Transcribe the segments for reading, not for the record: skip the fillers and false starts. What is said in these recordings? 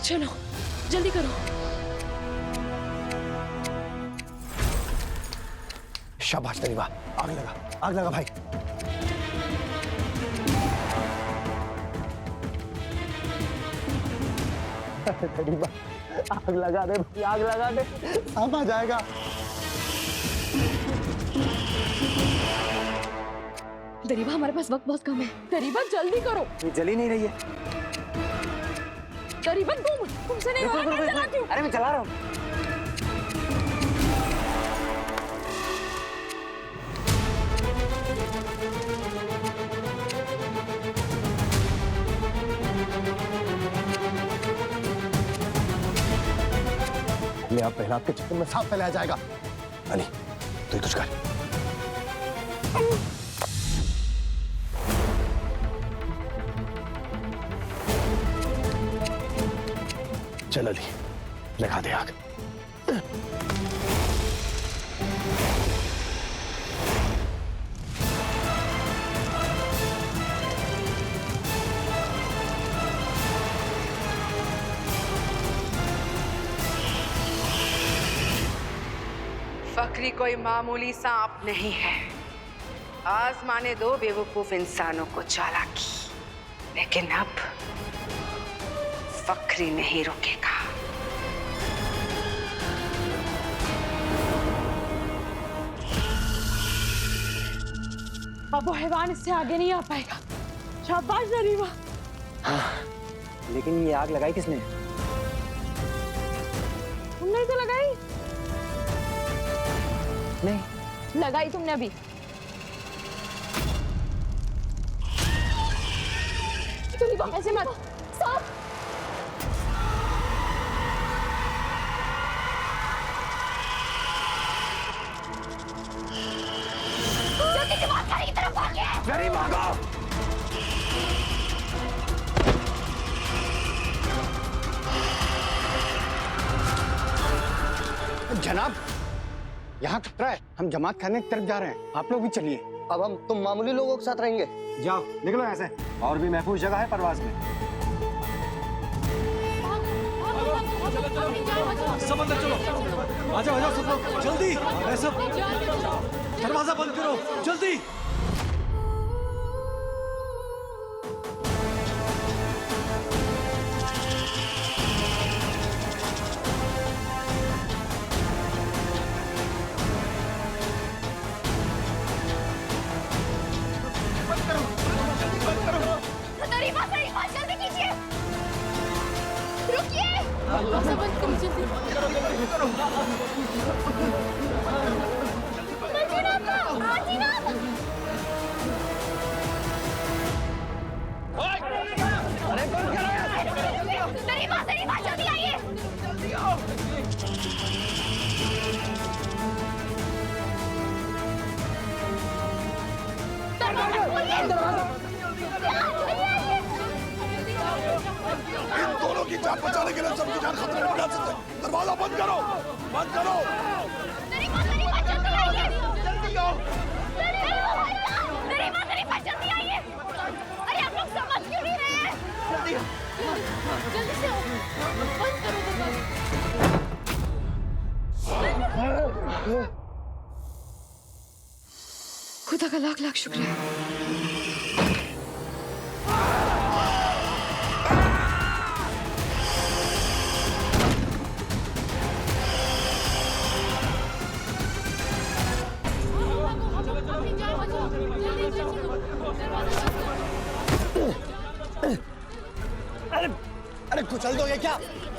चलो जल्दी करो। शाबाश तरीबा, आग लगा भाई। तरीबा आग लगा दे भाई, आग लगा दे, सांप आ जाएगा। दरीबा हमारे पास वक्त बहुत कम है, दरीबा जल्दी करो। ये जल ही नहीं रही है। दरीबा तुमसे नहीं हो रहा, मैं चलाती हूँ। अरे मैं चला रहा हूँ। आप पहले आपके चक्कर में सांप फैलाया जाएगा। अली तू कुछ कर। चल अली लगा दे आग। फकरी कोई मामूली सांप नहीं है। आजमाने दो बेवकूफ इंसानों को चालाकी, लेकिन अब फकरी नहीं रुकेगा। अब वो हैवान इससे आगे नहीं आ पाएगा। शाबाश दरीबा। हाँ, लेकिन ये आग लगाई किसने? तुमने तो लगाई नहीं लगाई तुमने अभी। ऐसे मत, सांप। जल्दी से भाग, गाड़ी की तरफ भागिए। जल्दी भागो। जनाब यहाँ खतरा है, हम जमात खाने की तरफ जा रहे हैं, आप लोग भी चलिए। अब हम तुम मामूली लोगों के साथ रहेंगे। जाओ निकलो ऐसे, और भी महफूज जगह है परवाज में। सब अंदर चलो, आ जाओ सब लोग जल्दी। सब दरवाजा बंद करो जल्दी। जल्दी कीजिए, रुकिए। बंद करो जल्दी। दरीबा जल्दी आइए। जल्दी आओ। इन दोनों की जान बचाने के लिए सबकी जान खतरे में डाल सकते हैं। दरवाजा बंद करो, बंद करो। दरीबा जल्दी आइए। जल्दी आओ। दरीबा जल्दी आइए। अरे आप लोग समझ क्यों नहीं रहे हैं? जल्दी से आओ। बंद करो दरवाजा। खुदा का लाख लाख शुक्रिया। अरे कुचल दोगे क्या?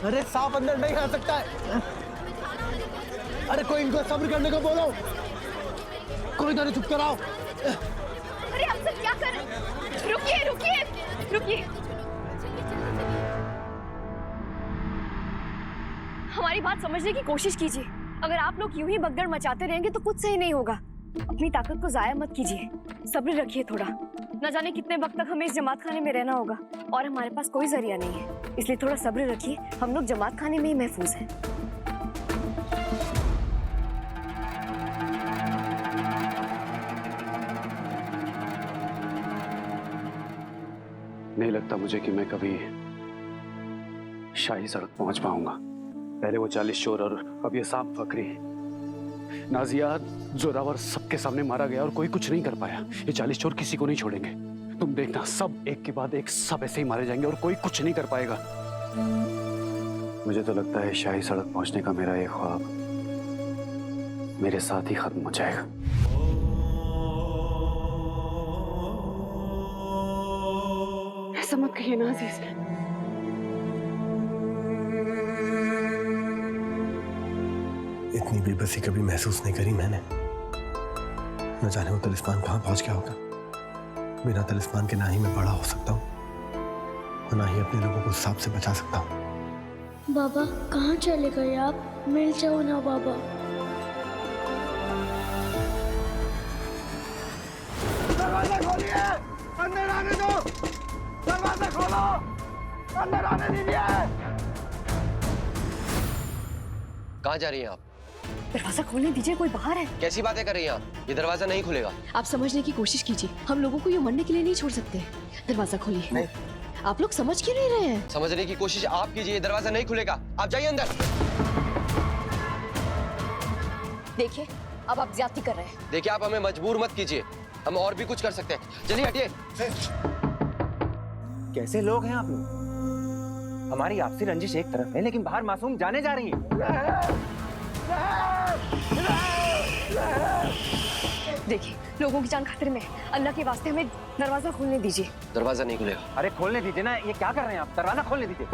अरे सांप अंदर नहीं आ सकता है। अरे कोई इनको सब्र करने को बोलो, कोई इधर चुप कराओ। अरे हम सब क्या कर रहे हैं? रुकिए। हमारी बात समझने की कोशिश कीजिए। अगर आप लोग यूं ही भगदड़ मचाते रहेंगे तो कुछ सही नहीं होगा। अपनी ताकत को जाया मत कीजिए, सब्र रखिए थोड़ा। न जाने कितने वक्त तक हमें इस जमात खाने में रहना होगा और हमारे पास कोई जरिया नहीं है, इसलिए थोड़ा सब्र रखिए। हम लोग जमात खाने में ही महफूज हैं। नहीं लगता मुझे कि मैं कभी शाही सड़क पहुंच पाऊंगा। पहले वो 40 चोर और अब ये सांप फकरी। नाजिया, जोरावर सबके सामने मारा गया और कोई कुछ नहीं कर पाया। ये 40 चोर किसी को नहीं छोड़ेंगे। तुम देखना, सब एक के बाद एक सब ऐसे ही मारे जाएंगे और कोई कुछ नहीं कर पाएगा। मुझे तो लगता है शाही सड़क पहुंचने का मेरा एक ख्वाब मेरे साथ ही खत्म हो जाएगा। ऐसा मत कहिए ना अजीज। इतनी बेबसी कभी महसूस नहीं करी मैंने। न जाने वो तलिस्मान कहाँ पहुंच गया होगा। बिना तलिस्मान के ना ही मैं बड़ा हो सकता हूँ और ना ही अपने लोगों को सांप से बचा सकता हूँ। बाबा कहाँ चले गए आप? मिल जाओ ना बाबा। दरवाजा खोलिए, अंदर आने दो। दरवाजा खोलो, अंदर आने दीजिए। कहाँ जा रही हैं आप? दरवाजा खोलने दीजिए, कोई बाहर है। कैसी बातें कर रही हैं आप? ये दरवाजा नहीं खुलेगा। आप समझने की कोशिश कीजिए, हम लोगों को ये मरने के लिए नहीं छोड़ सकते। दरवाजा खोलिए। आप लोग समझ क्यों नहीं रहे हैं? समझने की कोशिश आप कीजिए, दरवाजा नहीं खुलेगा। आप जाइए अंदर। देखिए, अब आप ज्यादती कर रहे हैं। देखिए, आप हमें मजबूर मत कीजिए, हम और भी कुछ कर सकते हैं। चलिए हटिए। कैसे लोग हैं आप लोग? हमारी आपसी रंजिश एक तरफ है, लेकिन बाहर मासूम जाने जा रही है। देखिए, लोगों की जान खतरे में है। अल्लाह के वास्ते हमें दरवाजा खोलने दीजिए। दरवाजा नहीं खुलेगा। अरे खोलने दीजिए ना, ये क्या कर रहे हैं आप? दरवाजा खोलने दीजिए।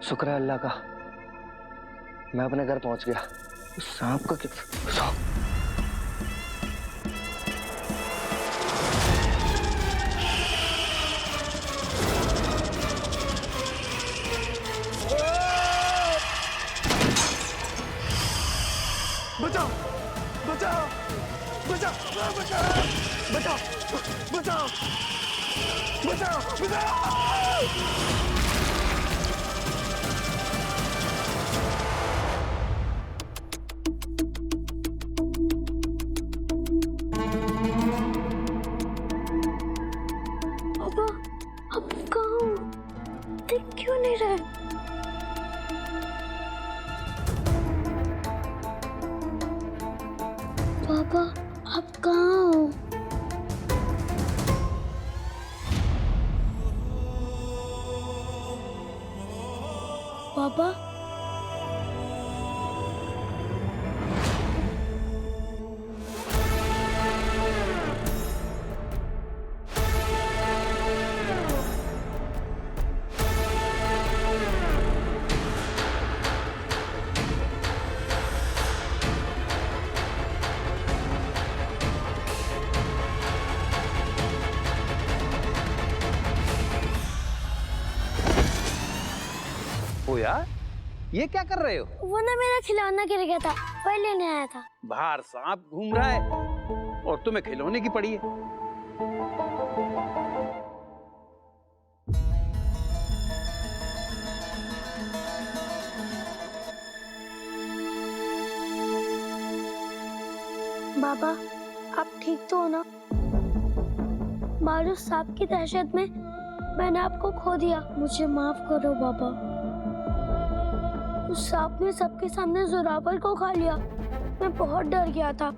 शुक्र है अल्लाह का, मैं अपने घर पहुंच गया। उस सांप का क्या? बचाओ, बचाओ, बचाओ, बचाओ, बचाओ, बचाओ, बचाओ, बचाओ। बाबा अब कहाँ हो? दिख क्यों नहीं रहे? बाबा आप कहाँ हो? बाबा ओ यार, ये क्या कर रहे हो? वो ना मेरा खिलौना गिर गया था, वही लेने आया था। बाहर सांप घूम रहा है और तुम्हें खिलौने की पड़ी है। बाबा आप ठीक तो हो ना? मारूफ सांप की दहशत में मैंने आपको खो दिया, मुझे माफ करो बाबा। उस सांप ने सबके सामने जोरावर को खा लिया, मैं बहुत डर गया था।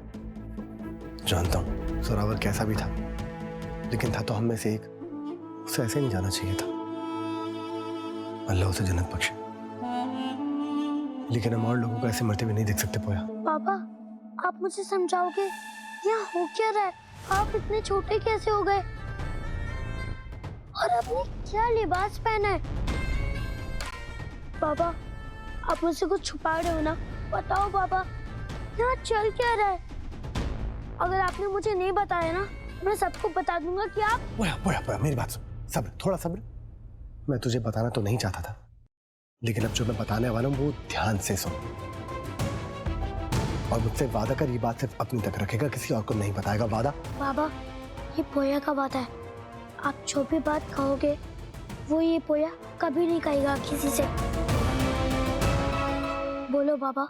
जानता हूँ जोरावर कैसा भी था, लेकिन था तो हम में से एक। उसे ऐसे नहीं जाना चाहिए था। अल्लाह उसे जन्नत बख्शे, लेकिन हम और लोगों को ऐसे मरते हुए नहीं देख सकते। पोया पापा आप मुझे समझाओगे यहाँ हो क्या रहा है? आप इतने छोटे कैसे हो गए? और आपने क्या लिबास पहना है? पापा आप मुझसे कुछ छुपा रहे हो ना? बताओ पापा, यहाँ चल क्या रहा है? अगर आपने मुझे नहीं बताया ना, मैं सबको बता दूंगा कि आप। पोया पोया पोया मेरी बात सुन, सब्र, थोड़ा सब्र। मैं तुझे बताना तो नहीं चाहता था, लेकिन अब जो मैं बताने वाला हूं वो ध्यान से सुन और मुझसे वादा कर, ये बात सिर्फ अपनी तक रखेगा, किसी और को नहीं बताएगा। वादा? बाबा, ये पोया का वादा है। आप जो भी बात कहोगे वो ये पोया कभी नहीं कहेगा किसी से। बोलो बाबा।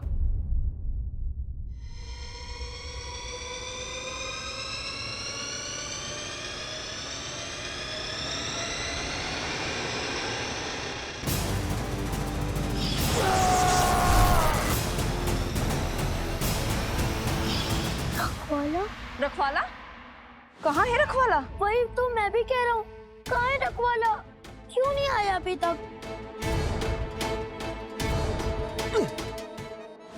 रखवाला? रखवाला? कहाँ है रखवाला? वही तो मैं भी कह रहा हूँ, कहाँ है रखवाला? क्यों नहीं आया अभी तक?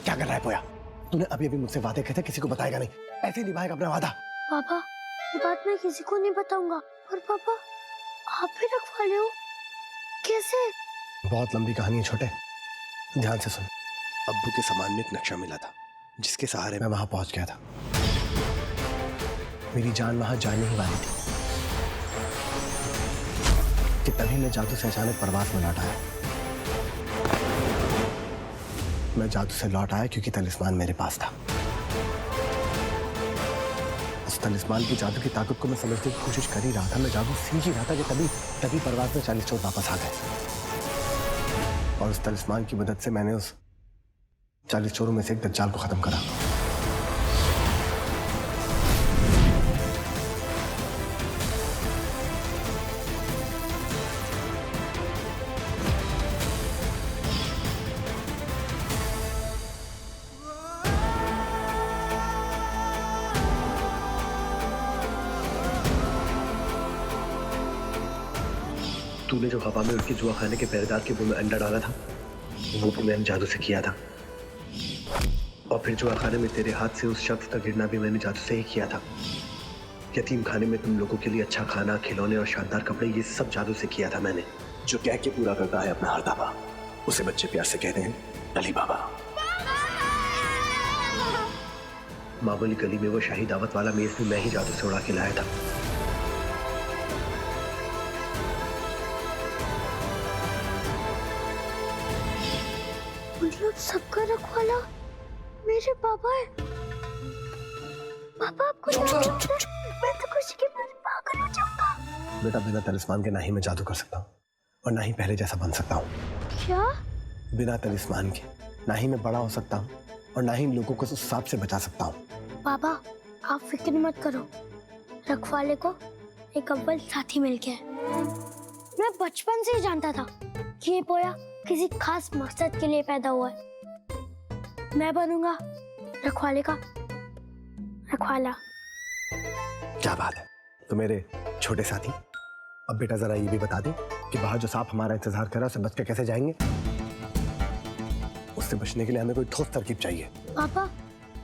क्या कर रहा है पोया? तूने अभी अभी मुझसे वादे किए थे किसी को बताएगा नहीं, ऐसे निभाएगा अपना वादा। पापा, ये बात मैं किसी को नहीं बताऊंगा। और पापा, आप भी रखवाले हो? कैसे? बहुत लंबी कहानी है छोटे, ध्यान से सुन। अब्बू के सामान में एक नक्शा मिला था जिसके सहारे मैं वहां पहुंच गया था। मेरी जान वहां जाने ही वाली थी कि तभी मैं जादू से अचानक प्रवास में लौट आया। मैं जादू से लौट आया क्योंकि तलिस्मान मेरे पास था। उस तलिस्मान की जादू की ताकत को मैं समझने की कोशिश कर ही रहा था, मैं जादू सीख ही रहा था कि तभी प्रवास में 40 चोर वापस आ गए। और उस तलिस्मान की मदद से मैंने उस 40 चोरों में से एक दज्जाल को खत्म करा। तूने जो हवा में उनके जुआ खाने के पहरेदार के मुंह में अंडा डाला था वो भी मैंने जादू से किया था। और फिर जुआ खाने में तेरे हाथ से उस शख्स का गिरना भी मैंने जादू से ही किया था। यतीम खाने में तुम लोगों के लिए अच्छा खाना, खिलौने और शानदार कपड़े, ये सब जादू से किया था मैंने। जो कह के पूरा करता है अपना हर दावा, उसे बच्चे प्यार से कहते हैं अली बाबा। मामूली गली में वो शाही दावत वाला मेज भी मैं ही जादू से उड़ा के लाया था। मतलब सबका रखवाला मेरे पापा है। पापा, आपको मैं तो खुशी के मारे पागल हो जाऊंगा। बेटा, बिना तलिस्मान के ना ही मैं जादू कर सकता हूँ और ना ही पहले जैसा बन सकता हूँ। क्या? बिना तलिस्मान के ना ही मैं बड़ा हो सकता हूँ और ना ही लोगों को उस सांप से बचा सकता हूँ। पापा, आप फिक्र मत करो, रखवाले को एक अव्वल साथी मिल गया है। मैं बचपन से ही जानता था कि ये पोया किसी खास मकसद के लिए पैदा हुआ है। मैं बनूंगा रखवाले का रखवाला। क्या बात है, तो मेरे छोटे साथी, अब बेटा जरा ये भी बता दे कि बाहर जो सांप हमारा इंतजार कर रहा है उसे बच के कैसे जाएंगे? उससे बचने के लिए हमें कोई ठोस तरकीब चाहिए। पापा,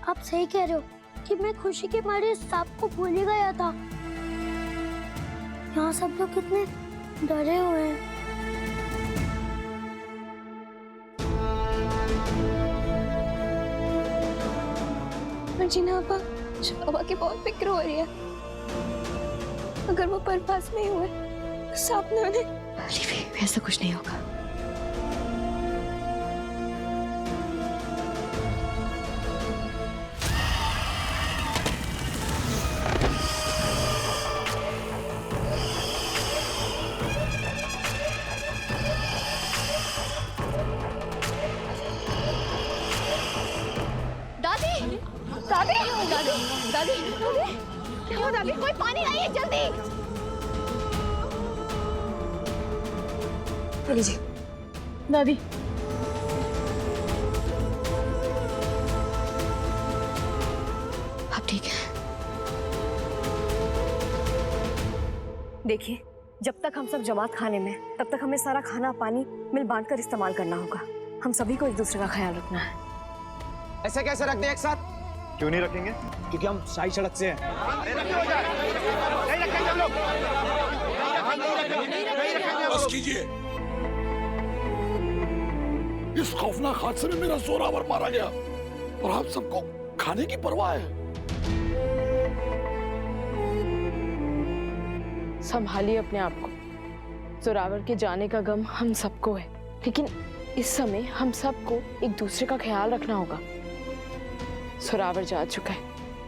आप सही कह रहे हो कि मैं खुशी के मारे इस सांप को भूल ही गया था। यहाँ सब लोग कितने डरे हुए हैं। जीना आपा, शोभा की बहुत फिक्र हो रही है। अगर वो परपास में ही हुए तो सांप ने उन्हें। ऐसा कुछ नहीं होगा। दादी, दादी, दादी, क्यों दादी? कोई पानी लाइए जल्दी। लीजिए दादी। आप ठीक है? देखिए, जब तक हम सब जमात खाने में, तब तक हमें सारा खाना पानी मिल बांट कर इस्तेमाल करना होगा। हम सभी को एक दूसरे का ख्याल रखना है। ऐसे कैसे रख दें एक साथ? क्यों नहीं रखेंगे? क्योंकि हम साई सड़क से हैं। बस कीजिए, इस खौफनाक हादसे में मेरा जोरावर मारा गया और आप सबको खाने की परवाह है। संभालिए अपने आप को। जोरावर के जाने का गम हम सबको है, लेकिन इस समय हम सबको एक दूसरे का ख्याल रखना होगा। जोरावर जा चुका है,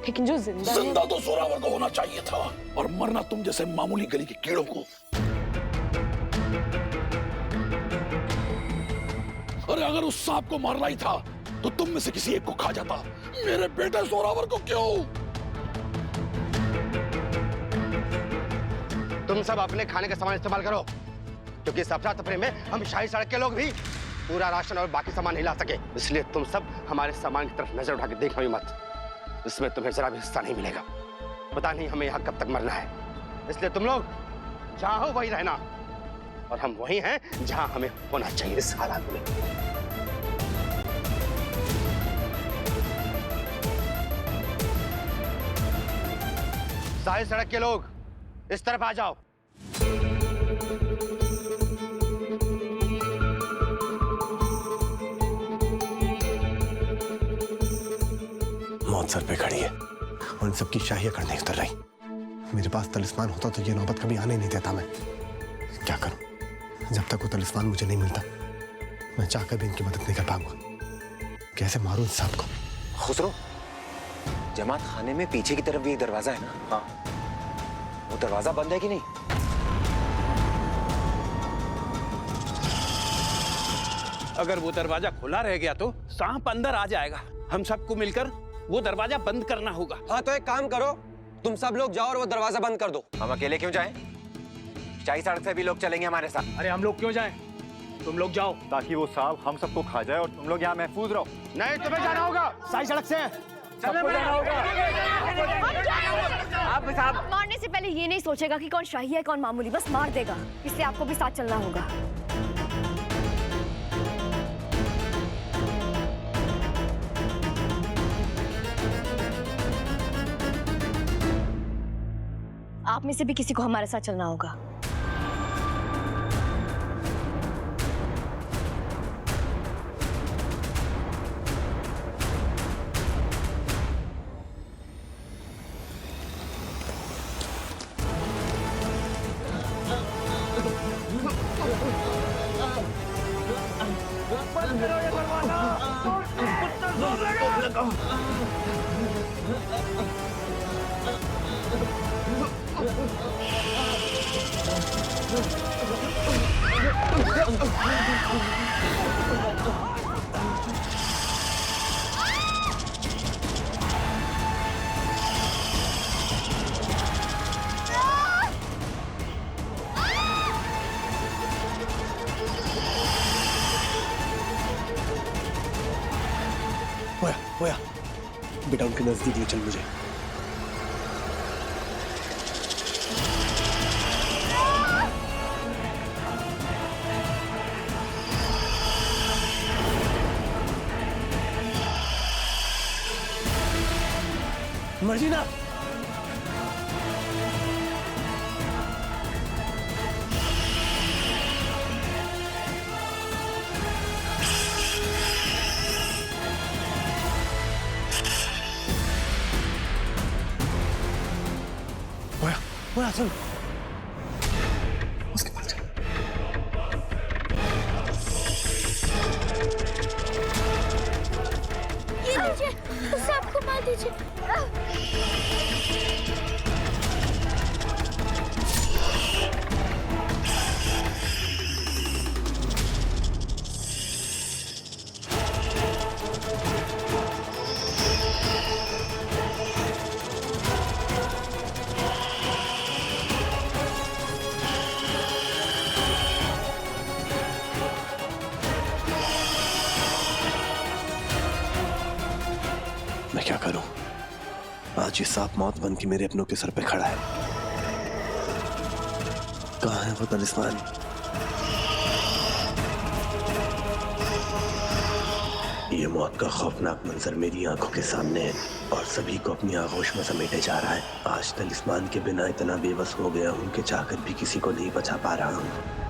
लेकिन जो जिंदा है... जिंदा तो जोरावर को होना चाहिए था, और मरना तुम जैसे मामूली गली के कीड़ों को। अरे अगर उस सांप को मारना ही था तो तुम में से किसी एक को खा जाता। मेरे बेटे जोरावर को क्यों? तुम सब अपने खाने का सामान इस्तेमाल करो, क्योंकि इस अफरा तफरी में हम शाही सड़क के लोग भी पूरा राशन और बाकी सामान नहीं ला सके। इसलिए तुम सब हमारे सामान की तरफ नजर उठा के देखना भी मत, इसमें तुम्हें जरा भी हिस्सा नहीं मिलेगा। पता नहीं हमें यहाँ कब तक मरना है, इसलिए तुम लोग जहाँ हो वही रहना, और हम वही हैं जहाँ हमें होना चाहिए इस हालात में। शाही सड़क के लोग इस तरफ आ जाओ। मौत सर पे खड़ी है और इन सबकी शाही करने उतर रही। मेरे पास तलिस्मान होता तो ये नौबत कभी आने नहीं देता। मैं क्या करूं? जब तक वो तलिस्मान मुझे नहीं मिलता, मैं चाहकर भी इनकी मदद नहीं कर पाऊंगा। कैसे मारूं इन सांप को? खुसरो, जमात खाने में पीछे की तरफ भी एक दरवाजा है ना? हाँ, वो दरवाजा बंद है कि नहीं? अगर वो दरवाजा खुला रह गया तो सांप अंदर आ जाएगा। हम सबको मिलकर वो दरवाजा बंद करना होगा। हाँ, तो एक काम करो, तुम सब लोग जाओ और वो दरवाजा बंद कर दो। हम अकेले क्यों जाएं? शाही सड़क से भी लोग चलेंगे हमारे साथ। अरे हम लोग क्यों जाएं? तुम लोग जाओ, ताकि वो सांप हम सबको खा जाए और तुम लोग यहाँ महफूज रहो। नहीं, तुम्हें जाना होगा शाही सड़क से, सबको जाना होगा। आप साहब मारने से पहले ये नहीं सोचेगा कि कौन शाही है कौन मामूली, बस मार देगा। इसलिए आपको भी साथ चलना होगा। आप में से भी किसी को हमारे साथ चलना होगा। होया, बेटा उनके नजदीक ले चल मुझे। मर्जीना, होया सुन, उसके पास चल। ये लीजिए, उसे आपको मार दीजिए। मैं क्या करूं? आज ये सांप मौत बन के मेरे अपनों के सर पे खड़ा है। कहाँ है वो तलिस्मान? ये मौत का खौफनाक मंजर मेरी आंखों के सामने है और सभी को अपनी आगोश में समेटे जा रहा है। आज तलिस्मान के बिना इतना बेबस हो गया हूं कि चाहकर भी किसी को नहीं बचा पा रहा हूं।